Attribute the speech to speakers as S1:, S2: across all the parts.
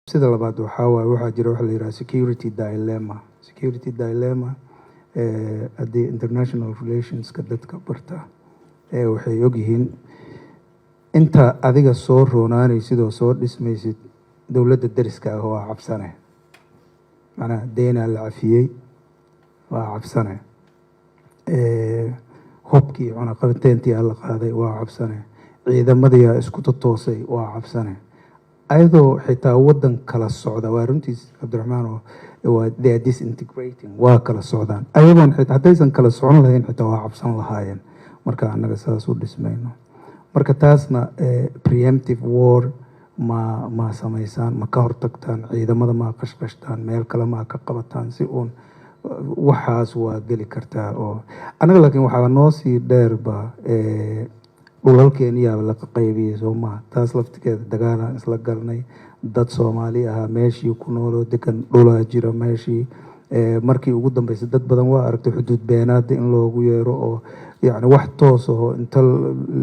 S1: sida labaad waxaa jira waxa la yiraahdo security dilemma haddii international relationska dadka barta waxay ogyihiin inta adiga soo roonaanaysid oo soo dhismaysid dowladda dariska ah waa cabsane, macnaha deynaa la cafiyey waa cabsane, hubkii cunaqabateentii la qaaday waa cabsane, ciidamadii isku toosay waa cabsane, ayadoo xitaa wadan kala socda. waa runtiis cabdiraxmaan oo they are disintegrating, waa kala socdaan ayadoon haddaysan kala socon lahayn xitaa waa cabsan lahaayeen. marka annaga saas u dhismayno, marka taasna preemptive war ma samaysaan, ma ka hortagtaan, ciidamada ma qashqashtaan, meel kale ma ka qabataan, si uun waxaas waa geli kartaa. oo annaga laakiin waxaa noo sii dheerba dhulalkeeniyaaba la qaybiyey soo maha, taas laftigeeda dagaalaan isla galnay. dad Soomaali ahaa meeshii ku nooloo degan dhulaa jira meeshii. markii ugu dambeysay dad badan waa aragtay xuduud beenaada in loogu yeero oo yacni wax toos oo inta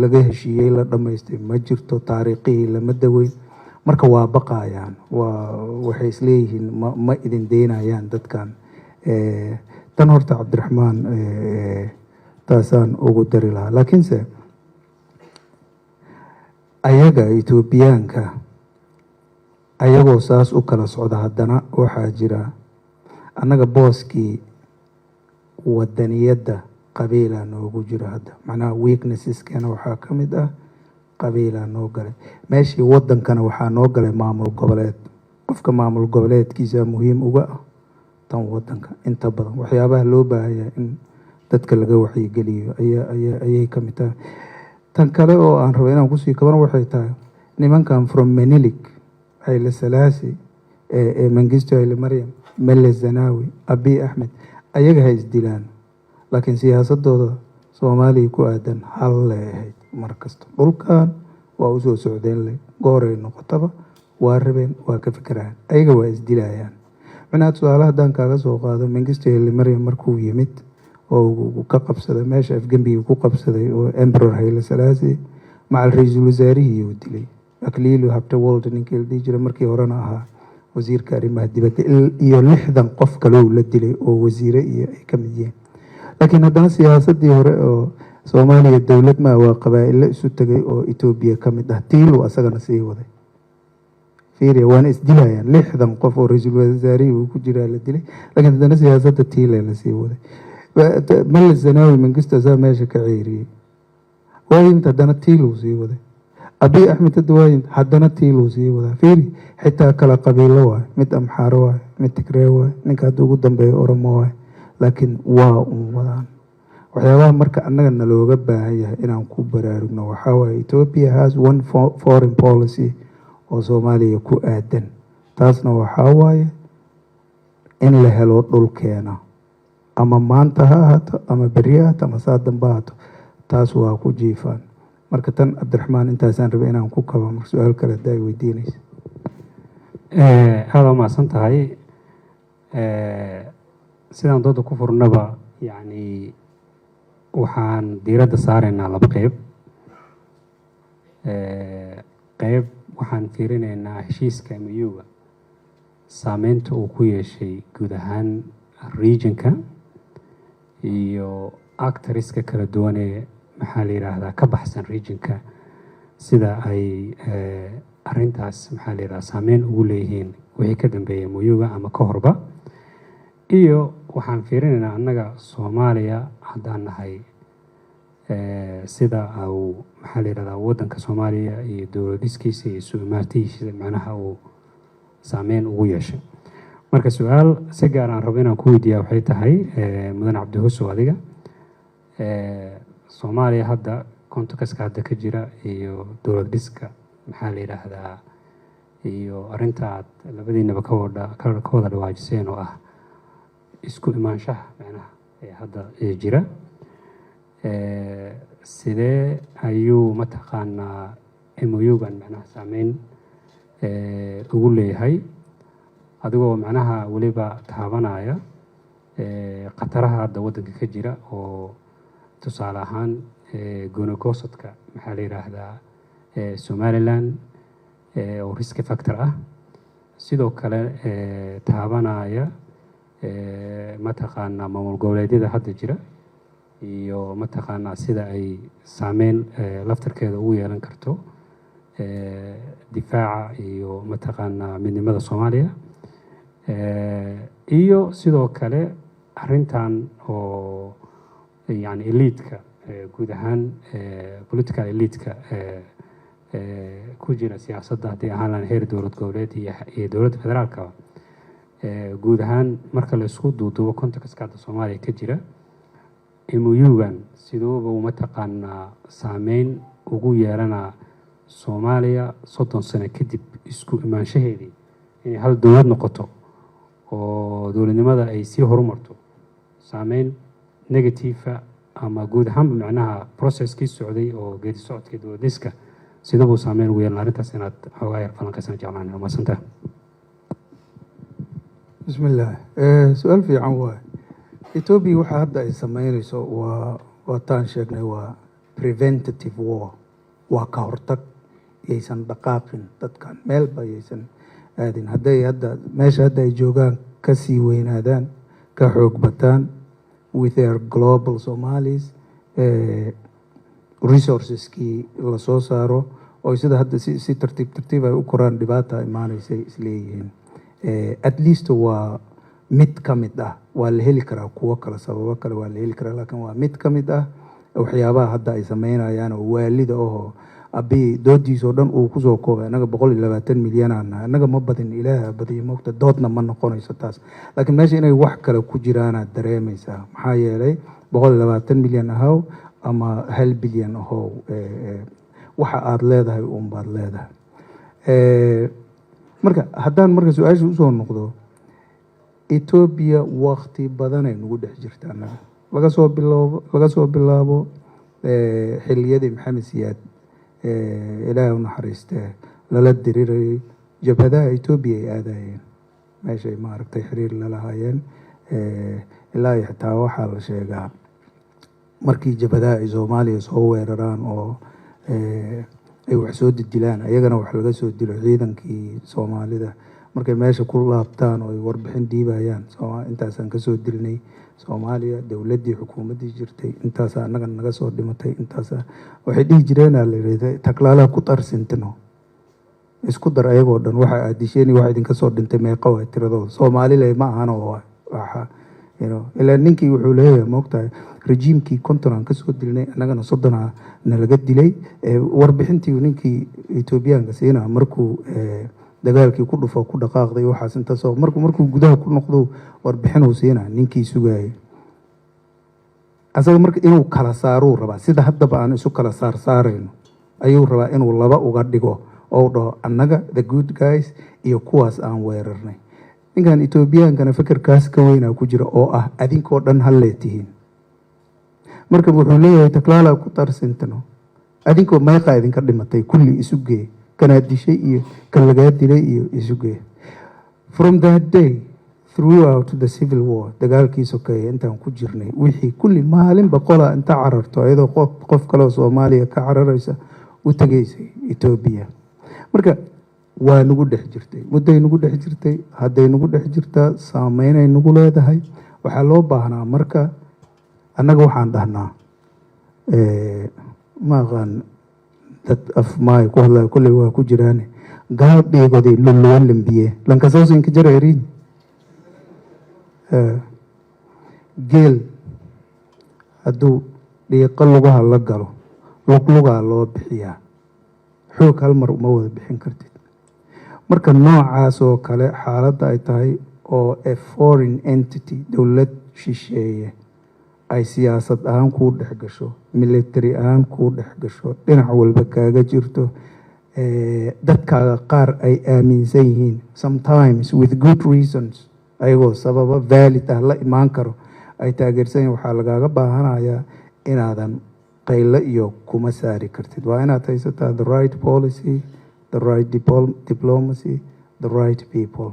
S1: laga heshiiyey la dhammaystay ma jirto, taariikhihii lama daweyn. marka waa baqayaan, waxay isleeyihiin ma idin deynayaan dadkan. tan horta cabdiraxmaan taasaan ugu dari lahaa. laakiinse ayaga Etoobiyaanka ayagoo saas u kala socda, haddana waxaa jira annaga booskii wadaniyadda qabiilaa noogu jira hadda, macnaha weaknesseskeena waxaa ka mid ah qabiilaa noo galay meeshii. wadankana waxaa noo galay maamul goboleed. qofka maamul goboleedkiisa muhiim uga ah tan wadanka. inta badan waxyaabaha loo baahaya in dadka laga wacyigeliyo ayay ka mid tahay. tan kale oo aan rabo inaan kusii kabana waxay tahay nimankan from Menelik, Haile Selassie, Mengistu Haile Mariam, Mele Zenawi, Abiy Ahmed, ayaga ha isdilaan, laakiin siyaasadooda Soomaaliya ku aadan hal lay ahayd. markasta dhulkan waa usoo socdeen leh, gooray noqotaba waa rabeen, waa ka fikirayaan, ayaga waa isdilayaan. macnaha tusaale haddaan kaaga soo qaado, Mengistu Haile Mariam markuu yimid oo ka qabsaday meesha afgembigii ku qabsaday oo Emperor Haile Selassie macal ra-iisul wasaarihii uu dilay Aklilu Habtewolde ninkii la dhihi jiray, markii horena ahaa wasiirka arrimaha dibadda, iyo 60 qof kale la dilay oo wasiire iyo ay ka mid yihiin. laakiin haddana siyaasadii hore oo Soomaaliya dowlad ma waa qabaa'ilo isu tagay oo Etoobiya ka mid ah, tiilu asagana sii waday. fiiriya, waana isdilayaan 60 qof oo ra-iisul wasaarihii uu ku jiraa la dilay, laakiin haddana siyaasadda tiile la sii waday. Mele Zenawi Mengistu asaa meesha ka ceyriyey, waayimid haddana tiiluu sii waday. Abiy Ahmed hadda haddana tiiluu sii wadaa. fiiri, xitaa kala qabiilo waay, mid Amxaaro waay, mid Tigree waay, ninka hadda ugu dambeeya Oromo waay, laakiin waa un wadaan. waxyaabaha marka annaga nalooga baahan yahay inaan ku baraarugno waxaa waaye Ethiopia has one foreign policy oo Soomaaliya ku aadan. taasna waxaa waaye in la helo dhulkeena, ama maanta ha ahaato, ama berri ha ahaato, ama saa dambe ha ahaato. taas waa ku jiifaan. marka tan cabdiraxmaan intaasaan rabay inaan ku kabo. marka su-aal kale hadda ay weydiinaysa.
S2: aada umahadsan tahay. sidaan dooda ku furnaba yacni waxaan diiradda saaraynaa 2 qeyb. qeyb waxaan fiirinaynaa heshiiska MOU-ga saameynta uu ku yeeshay guud ahaan regionka iyo actoriska kala duwan ee maxaa la yiraahdaa ka baxsan regionka, sida ay arrintaas maxaa la yiraahdaa saameyn ugu leeyihiin wixii ka dambeeyay MOU-ga ama ka horba. iyo waxaan fiirinaynaa annaga Soomaaliya haddaan nahay sida uu maxaa la yiraahdaa wadanka Soomaaliya iyo dowladiskiisa iyo suumaatiisa macnaha uu saameyn ugu yeeshay. marka su-aal si gaar aan rabo inaan ku weydiiyaa waxay tahay mudan Cabdihuso, adiga Soomaaliya hadda kontakska hadda ka jira iyo dowlad dhiska maxaa la yiraahdaa iyo arrintaad labadiinaba ka wada dhawaajiseen oo ah isku imaanshaha macnaha ee hadda jira, sidee ayuu mataqaanaa MOU-gan macnaha saameyn ugu leeyahay, adigoo macnaha weliba taabanaya khataraha hadda wadanka ka jira oo tusaale ahaan gooni-goosadka maxaa la yiraahdaa Somaliland oo risk factor ah, sidoo kale taabanaya mataqaanaa maamul goboleedyada hadda jira iyo mataqaanaa sida ay saameyn laftarkeeda ugu yeelan karto difaaca iyo mataqaanaa midnimada Soomaaliya iyo sidoo kale arrintan oo yani elite-ka guud ahaan political elite-ka ku jira siyaasadda haddii ahaan lahayn heer dowlad goboleed iyo dowladda federaalka guud ahaan marka la isku duuduubo contextka hadda Soomaaliya ka jira MOU-gan siduuba uu mataqaanaa saameyn ugu yeelanaa Soomaaliya 30 sano kadib isku imaanshaheedii inay hal dowlad noqoto oo dowladnimada ay sii horumarto saameyn negative ama guud ahaanba macnaha processkii socday oo geedi socodkii dowladiska sidoo saameyn ugu yeelan arrintaas inaad xoogaa yar falanqaysan jeclaan ma santa
S1: bismillah su'aal fiican waa Ethiopia waxa hadda ay sameynayso waa taan sheegnay waa preventative war waa ka hortag aysan dhaqaaqin dadkan meel baysan aadin hadday hadda meesha hadda ay joogaan ka sii weynaadaan ka xoog bataan with their global Somalis resources ki la soo saaro oo sida hadda si tartiib ay u koraan dhibaata imaanaysa isleeyihiin at least waa mid ka mid ah waa la heli karaa kuwa kala sababo kale waa la heli karaa laakiin waa mid ka mid ah waxyaabaha hadda ay sameynayaan oo waalida oo abi doodiisoo dhan uu kusoo koobay anaga 120 milyan anaga ma badin ilaaha badiyo moogta doodna ma noqonayso taas laakiin meesha inay wax kale ku jiraan dareemaysaa maxaa yeelay 120 milyan ahaw ama 1 bilyan ahaw waxa aad leedahay baad leedahay marka haddaan marka su'aasha u soo noqdo Ethiopia waqti badan ay nagu dhex jirtaa laga soo bilaabo xilliyadii Maxamed Siyaad ilaahay u naxariistay lala diriiray jabhadaha Ethiopia ay aadayeen meeshay maaragtay xiriir la lahaayeen ilaa xitaa waxaa la sheegaa markii jabhadaha ay Soomaaliya soo weeraraan oo ay wax soo dilaan ayagana wax laga soo dilo ciidankii Soomaalida markay meesha ku laabtaan oo ay warbixin diibayaan intaasaan ka soo dilnay Soomaaliya dawladdii xukuumaddii jirtay intaas anaga naga soo dhimatay intaas waxay dhihi jireen la yiraahdo taklaala ku tarsintino isku dar ayagoo dhan waxa aad disheeni waxa idin ka soo dhintay meeqa waa tiradooda Soomaaliland ma ahan oo waxa ilaa ninkii wuxuu leeyahay moogtahay rejiimkii konton ka soo dilnay anagana 30 na laga dilay warbixintii ninkii Ethiopian-ka siina markuu dagaalkii ku dhufo ku dhaqaaqday waxaas inta soo markuu gudaha ku noqdo warbixin uu siina ninkii sugayay asaga marka inuu kala saaro raba sida haddaba aan isu kala saarayno ayuu rabaa inuu laba uga dhigo oo dhaho annaga the good guys iyo kuwaas aan weerarnay ninkan Ethiopian-kana fikirkaas ka weynaa ku jira oo ah adinkoo dhan hal leetihiin marka wuxuu leeyahay taklaala ku tarsintano adinkoo meeqa idinka dhimatay kulli isu geey kana dishay iyo kan laga dilay iyo isu geey from that day throughout the civil war dagaalkii sokeeyay intaan ku jirnay wixii kulli maalin boqola inta cararto ayadoo qof kale oo Soomaaliya ka cararaysa u tagaysay Ethiopia marka waa nagu dhex jirtay mudday nagu dhex jirtay hadday nagu dhex jirtaa saameyn ay nagu leedahay waxaa loo baahnaa marka annaga waxaan dhahnaa ma aqaan dad afmaay ku hadlaa kulli waa ku jiraan gaal dheegoday lulluwa lambiye lankasoosinka jareerin geel hadduu dhiiqo lugaha la galo lugaa loo bixiyaa xoog hal mar uma wada bixin kartid marka noocaas oo kale xaaladda ay tahay oo a foreign entity dowlad shisheeye ay siyaasad ahaan kuu dhex gasho military ahaan kuu dhex gasho dhinac walba kaaga jirto dadkaaga qaar ay aaminsan yihiin sometimes with good reasons ayagoo sababa valid ah la imaan karo ay taageersan yihiin waxaa lagaaga baahanayaa inaadan qaylo iyo kuma saari kartid waa inaad haysataa the right policy the right diplomacy the right people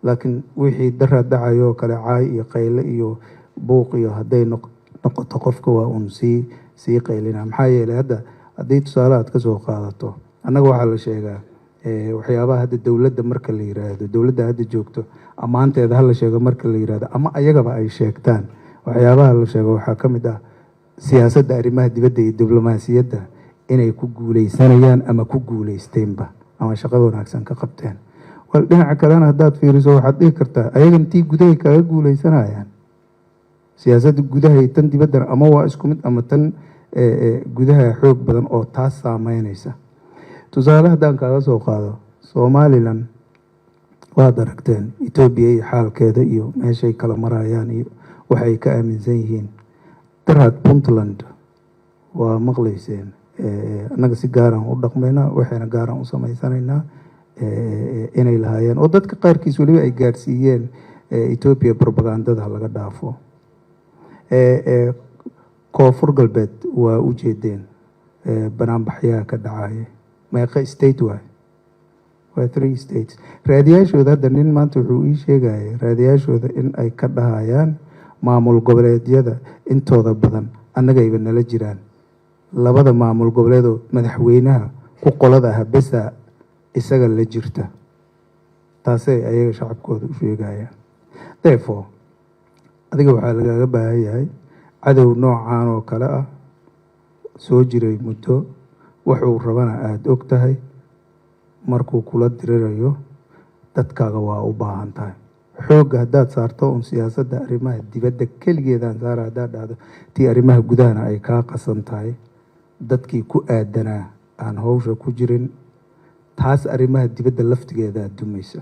S1: laakiin wixii dara dhacayo kale caay iyo qaylo iyo buuq iyo hadday noqoto qofka waa un sii qaylina maxaa yeelay hadda haddii tusaale aad ka soo qaadato annaga waxaa la sheegaa waxyaabaha hadda dowladda marka la yiraahdo dowladda hadda joogto ammaanteeda hala sheego marka la yiraahdo ama ayagaba ay sheegtaan waxyaabaha la sheego waxaa ka mid ah siyaasadda arrimaha dibadda iyo diblomaasiyadda inay ku guuleysanayaan ama ku guuleysteenba ama shaqada wanaagsan ka qabteen. wal dhinaca kalena haddaad fiiriso waxaad dhihi kartaa ayagan tii gudahay kaga guuleysanayaan siyaasadda gudaha iyo tan dibaddana ama waa isku mid ama tan gudaha xoog badan oo taas saameynaysa. tusaale haddaan kaaga soo qaado somalilan waad aragteen etoobiya iyo xaalkeeda iyo meeshay kala marayaan iyo waxay ka aaminsan yihiin. daraad puntland waa maqlayseen annaga si gaaraan u dhaqmaynaa waxayna gaaraan u samaysanaynaa inay lahaayeen oo dadka qaarkiis weliba ay gaarsiiyeen etoobiya propagandada laga dhaafo. koonfur galbeed waa u jeedeen banaanbaxyaha ka dhacaya meeqa state waay waa 3 states. raadiyaashooda hadda nin maanta wuxuu ii sheegaya raadiyaashooda in ay ka dhahayaan maamul goboleedyada intooda badan annagayba nala jiraan labada maamul goboleedoo madaxweynaha ku qolada ah besa isaga la jirta taasay ayaga shacabkooda u sheegayaan. therefore adiga waxaa lagaaga baahan yahay cadow noocaan oo kale ah soo jiray muddo wuxuu rabana aada og tahay markuu kula dirirayo dadkaaga waa u baahan tahay. xoogga haddaad saarto un siyaasadda arrimaha dibadda keligeedaan saara haddaad dhahdo tii arrimaha gudahana ay kaa qasan tahay dadkii ku aadanaa aan hawsha ku jirin taas arrimaha dibadda laftigeedaa dumaysa.